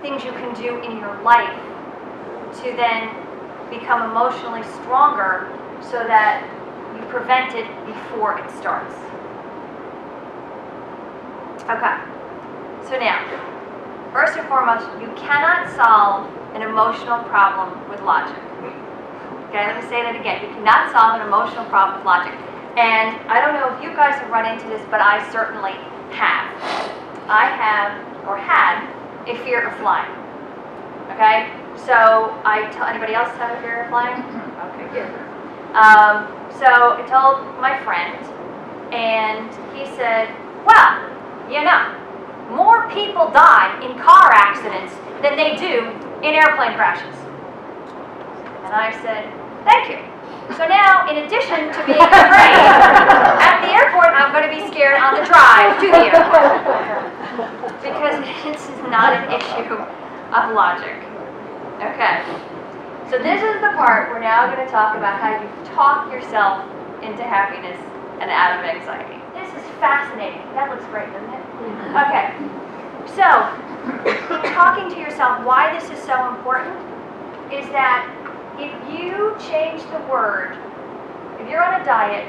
things you can do in your life to then become emotionally stronger so that you prevent it before it starts. Okay, so now, first and foremost, you cannot solve an emotional problem with logic. Okay, let me say that again. You cannot solve an emotional problem with logic. And I don't know if you guys have run into this, but I certainly have. I have, or had, a fear of flying. Okay? So I tell anybody else have a fear of flying? Okay, good. So I told my friend, and he said, well, you know, more people die in car accidents than they do in airplane crashes. And I said, thank you. So now, in addition to being afraid at the airport, I'm going to be scared on the drive to the airport. Because this is not an issue of logic. Okay. So this is the part we're now going to talk about how you talk yourself into happiness and out of anxiety. This is fascinating. That looks great, doesn't it? Okay. So, talking to yourself, why this is so important is that if you change the word, if you're on a diet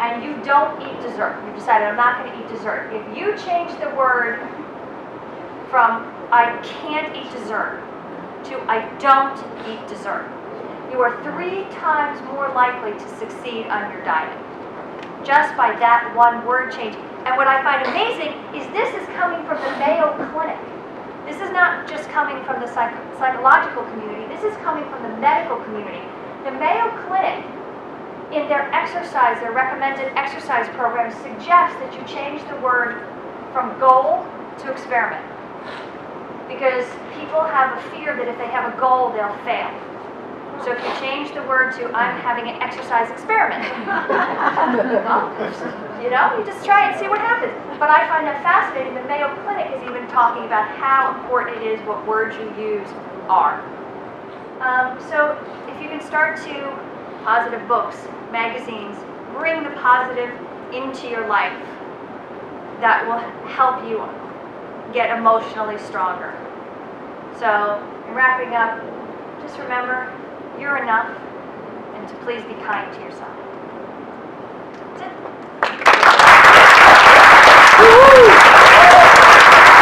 and you don't eat dessert, you decided I'm not going to eat dessert. If you change the word from I can't eat dessert to I don't eat dessert, you are 3 times more likely to succeed on your diet. Just by that one word change. And what I find amazing is this is coming from the Mayo Clinic. This is not just coming from the psychological community. This is coming from the medical community. The Mayo Clinic, in their exercise, their recommended exercise program, suggests that you change the word from goal to experiment. Because people have a fear that if they have a goal, they'll fail. So if you change the word to I'm having an exercise experiment, you know, you just try and see what happens. But I find that fascinating. The Mayo Clinic is even talking about how important it is what words you use are. So if you can start to positive books, magazines, bring the positive into your life, that will help you get emotionally stronger. So in wrapping up, just remember, you're enough, and to please be kind to yourself.